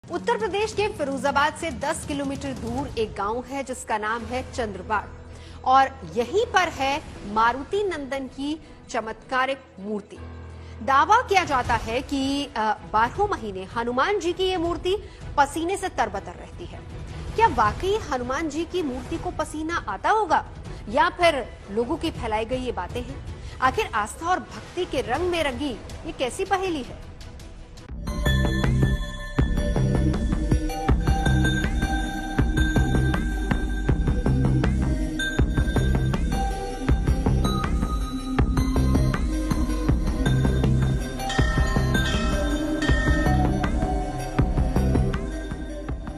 उत्तर प्रदेश के फिरोजाबाद से 10 किलोमीटर दूर एक गांव है जिसका नाम है चंद्रबाड़ और यहीं पर है मारुति नंदन की चमत्कारिक मूर्ति। दावा किया जाता है कि 12 महीने हनुमान जी की ये मूर्ति पसीने से तरबतर रहती है। क्या वाकई हनुमान जी की मूर्ति को पसीना आता होगा या फिर लोगों की फैलाई गई ये बातें हैं? आखिर आस्था और भक्ति के रंग में रंगी ये कैसी पहेली है?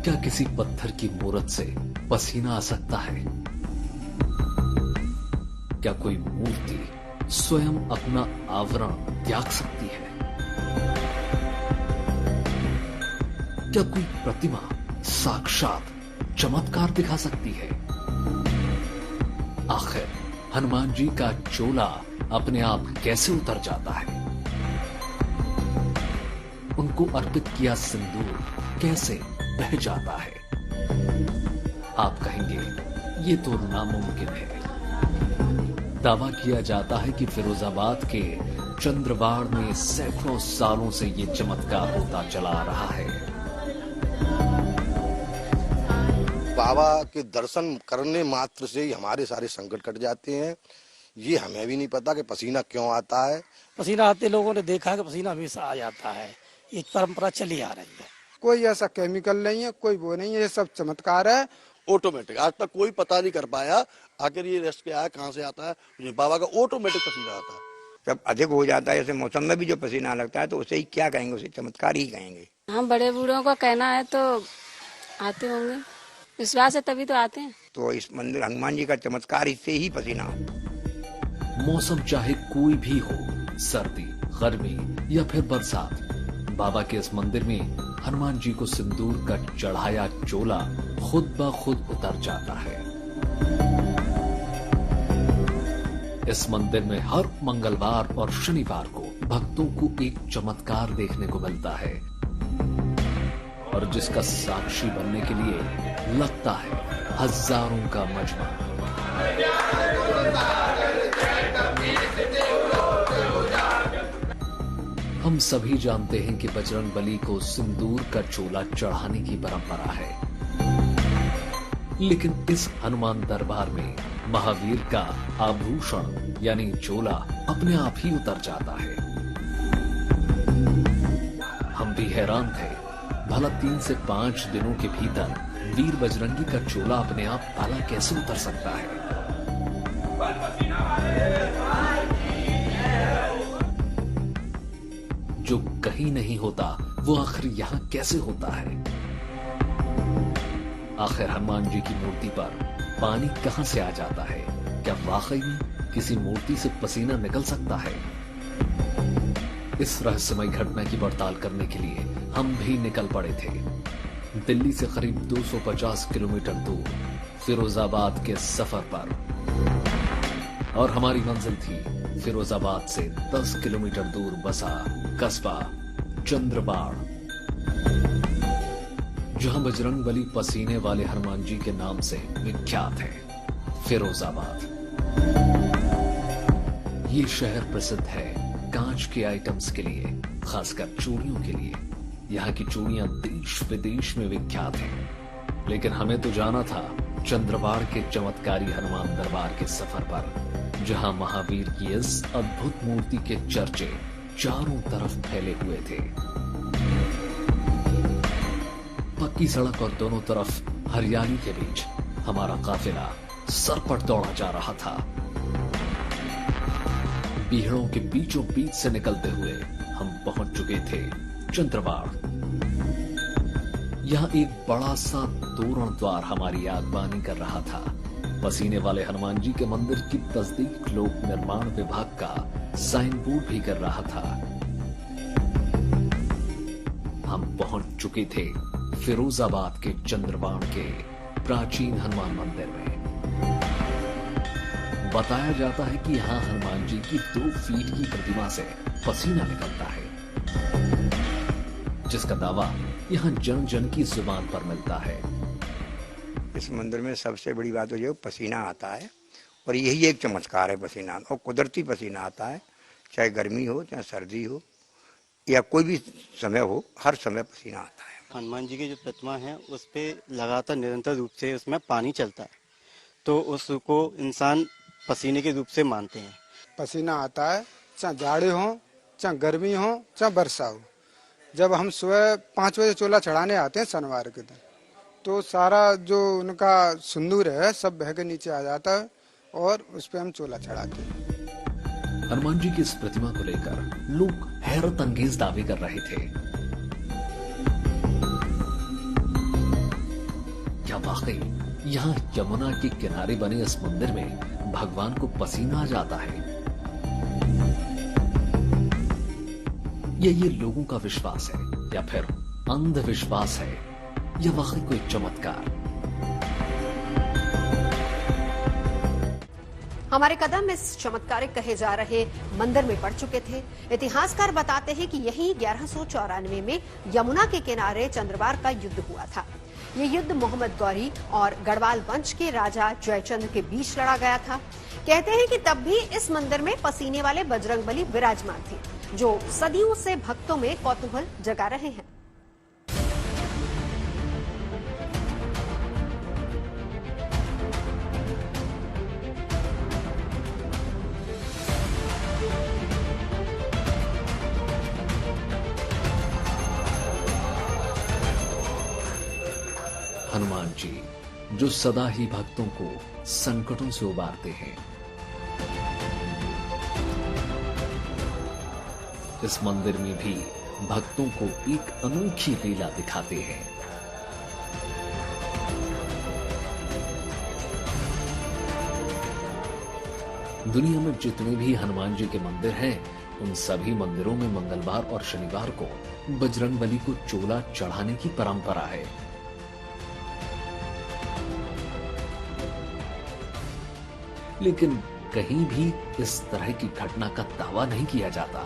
क्या किसी पत्थर की मूरत से पसीना आ सकता है? क्या कोई मूर्ति स्वयं अपना आवरण त्याग सकती है? क्या कोई प्रतिमा साक्षात चमत्कार दिखा सकती है? आखिर हनुमान जी का चोला अपने आप कैसे उतर जाता है? उनको अर्पित किया सिंदूर कैसे बह जाता है? आप कहेंगे ये तो नामुमकिन है। दावा किया जाता है कि फिरोजाबाद के चंद्रबाड़ में सैकड़ों सालों से ये चमत्कार होता चला आ रहा है। बाबा के दर्शन करने मात्र से ही हमारे सारे संकट कट जाते हैं। ये हमें भी नहीं पता कि पसीना क्यों आता है। पसीना आते लोगों ने देखा है कि पसीना हमेशा आ जाता है। ये परंपरा चली आ रही है। कोई ऐसा केमिकल नहीं है, कोई वो नहीं है, ये सब चमत्कार है। ऑटोमेटिक आज तक कोई पता नहीं कर पाया आखिर ये रेस्ट क्या है, कहाँ से आता है। बाबा का ऑटोमेटिक पसीना आता है। जब अधिक हो जाता है, जैसे मौसम में भी जो पसीना लगता है तो उसे ही क्या कहेंगे, उसे चमत्कार ही कहेंगे। हम बड़े बूढ़ों का कहना है तो आते होंगे, विश्वास है तभी तो आते हैं। तो इस मंदिर हनुमान जी का चमत्कार इससे ही पसीना। मौसम चाहे कोई भी हो, सर्दी, गर्मी या फिर बरसात, बाबा के इस मंदिर में हनुमान जी को सिंदूर का चढ़ाया चोला खुद ब खुद उतर जाता है। इस मंदिर में हर मंगलवार और शनिवार को भक्तों को एक चमत्कार देखने को मिलता है और जिसका साक्षी बनने के लिए लगता है हजारों का मजमा। हम सभी जानते हैं कि बजरंगबली को सिंदूर का चोला चढ़ाने की परंपरा है, लेकिन इस हनुमान दरबार में महावीर का आभूषण यानी चोला अपने आप ही उतर जाता है। हम भी हैरान थे, भला 3 से 5 दिनों के भीतर वीर बजरंगी का चोला अपने आप ताला कैसे उतर सकता है? जो कहीं नहीं होता वो आखिर यहां कैसे होता है? आखिर हनुमान जी की मूर्ति पर पानी कहां से आ जाता है? क्या वाकई में किसी मूर्ति से पसीना निकल सकता है? इस रहस्यमय घटना की पड़ताल करने के लिए हम भी निकल पड़े थे। दिल्ली से करीब 250 किलोमीटर दूर फिरोजाबाद के सफर पर, और हमारी मंजिल थी फिरोजाबाद से 10 किलोमीटर दूर बसा कस्बा चंद्रबाड़, जहां बजरंगबली पसीने वाले हनुमान जी के नाम से विख्यात है। फिरोजाबाद ये शहर प्रसिद्ध है कांच के आइटम्स के लिए, खासकर चूड़ियों के लिए। यहाँ की चूड़ियां देश विदेश में विख्यात हैं, लेकिन हमें तो जाना था चंद्रबाड़ के चमत्कारी हनुमान दरबार के सफर पर, जहां महावीर की इस अद्भुत मूर्ति के चर्चे चारों तरफ फैले हुए थे। पक्की सड़क और दोनों तरफ हरियाली के बीच हमारा काफिला सरपट दौड़ा जा रहा था। बीहड़ों के बीचों बीच से निकलते हुए हम पहुंच चुके थे चंद्रबाड़। यहां एक बड़ा सा तोरण द्वार हमारी आगवानी कर रहा था। पसीने वाले हनुमान जी के मंदिर की तस्दीक लोक निर्माण विभाग का साइन बोर्ड भी कर रहा था। हम पहुंच चुके थे फिरोजाबाद के चंद्रबाड़ के प्राचीन हनुमान मंदिर में। बताया जाता है कि यहाँ हनुमान जी की 2 फीट की प्रतिमा से पसीना निकलता है। जिसका दावा यहाँ जन जन की जुबान पर मिलता है। इस मंदिर में सबसे बड़ी बात तो ये पसीना आता है, और यही एक चमत्कार है पसीना, और कुदरती पसीना आता है, चाहे गर्मी हो चाहे सर्दी हो या कोई भी समय हो, हर समय पसीना आता है। हनुमान जी की जो प्रतिमा है उस पे लगातार निरंतर रूप से उसमें पानी चलता है, तो उसको इंसान पसीने के रूप से मानते हैं। पसीना आता है, चाहे जाड़े हो चाहे गर्मी हो चाहे वर्षा हो। जब हम सुबह 5 बजे चोला चढ़ाने आते हैं शनिवार के दिन, तो सारा जो उनका सिंदूर है सब बह के नीचे आ जाता है और उस पे हम चोला चढ़ाते हैं। हनुमान जी की इस प्रतिमा को लेकर लोग हैरत अंगेज दावे कर रहे थे। क्या वाकई यहाँ यमुना के किनारे बने इस मंदिर में भगवान को पसीना आ जाता है? ये लोगों का विश्वास है या फिर अंधविश्वास है या वाकई कोई चमत्कार? हमारे कदम इस चमत्कारिक कहे जा रहे मंदिर में पड़ चुके थे। इतिहासकार बताते हैं कि यही 1194 में यमुना के किनारे चंद्रवार का युद्ध हुआ था। ये युद्ध मोहम्मद गौरी और गढ़वाल वंश के राजा जयचंद्र के बीच लड़ा गया था। कहते हैं कि तब भी इस मंदिर में पसीने वाले बजरंगबली विराजमान थे, जो सदियों से भक्तों में कौतूहल जगा रहे हैं। हनुमान जी जो सदा ही भक्तों को संकटों से उबारते हैं। इस मंदिर में भी भक्तों को एक अनोखी लीला दिखाते हैं। दुनिया में जितने भी हनुमान जी के मंदिर हैं, उन सभी मंदिरों में मंगलवार और शनिवार को बजरंगबली को चोला चढ़ाने की परंपरा है। लेकिन कहीं भी इस तरह की घटना का दावा नहीं किया जाता।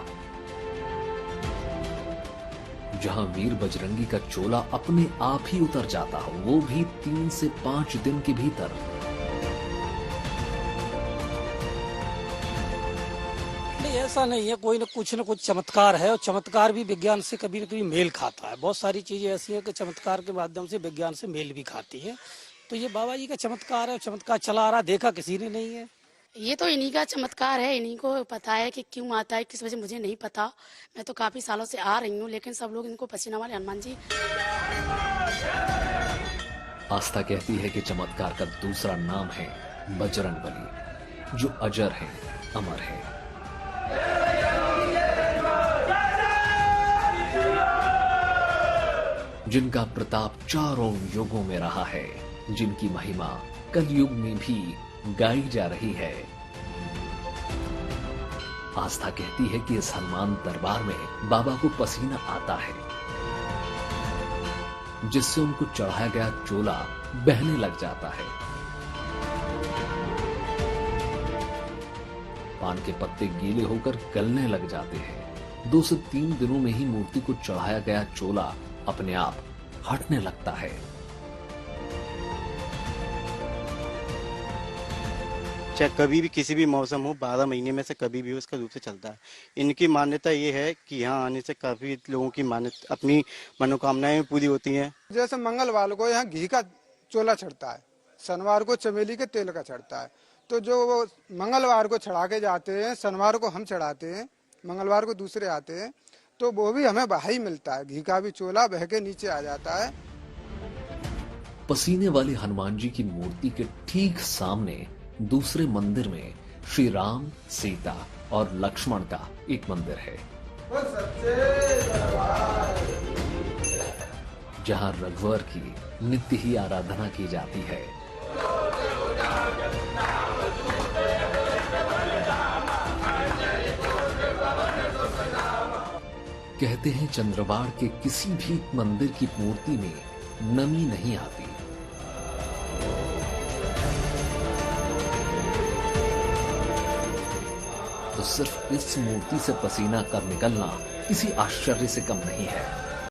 जहां वीर बजरंगी का चोला अपने आप ही उतर जाता हो, वो भी 3 से 5 दिन के भीतर। नहीं, ऐसा नहीं है, कोई न कुछ चमत्कार है, और चमत्कार भी विज्ञान से कभी न कभी मेल खाता है। बहुत सारी चीजें ऐसी हैं कि चमत्कार के माध्यम से विज्ञान से मेल भी खाती है। तो ये बाबा जी का चमत्कार है, चमत्कार चला आ रहा, देखा किसी ने नहीं है। ये तो इन्हीं का चमत्कार है, इन्हीं को पता है कि क्यों आता है, किस वजह मुझे नहीं पता। मैं तो काफी सालों से आ रही हूँ, लेकिन सब लोग इनको पसीना वाले हनुमान जी। आस्था कहती है कि चमत्कार का दूसरा नाम है बजरंगबली, जो अजर है, अमर है। जिनका प्रताप चारों युगों में रहा है, जिनकी महिमा कलयुग में भी गाई जा रही है। आस्था कहती है कि इस हनुमान दरबार में बाबा को पसीना आता है, जिससे उनको चढ़ाया गया चोला बहने लग जाता है। पान के पत्ते गीले होकर गलने लग जाते हैं। 2 से 3 दिनों में ही मूर्ति को चढ़ाया गया चोला अपने आप हटने लगता है। चाहे कभी भी किसी भी मौसम हो, 12 महीने में से कभी भी उसका रूप से चलता है। इनकी मान्यता ये है कि यहाँ आने से काफी लोगों की मान्यता, अपनी मनोकामनाएं पूरी होती हैं। जैसे मंगलवार को यहाँ घी का चोला चढ़ता है, शनिवार को चमेली के तेल का चढ़ता है। तो जो वो मंगलवार को चढ़ा के जाते हैं, शनिवार को हम चढ़ाते हैं, मंगलवार को दूसरे आते हैं, तो वो भी हमें बहाई मिलता है। घी का भी चोला बह के नीचे आ जाता है। पसीने वाले हनुमान जी की मूर्ति के ठीक सामने दूसरे मंदिर में श्री राम, सीता और लक्ष्मण का एक मंदिर है, जहां रघुवर की नित्य ही आराधना की जाती है। कहते हैं चंद्रवाड़ के किसी भी मंदिर की मूर्ति में नमी नहीं आती। तो सिर्फ इस मूर्ति से पसीना का निकलना किसी आश्चर्य से कम नहीं है।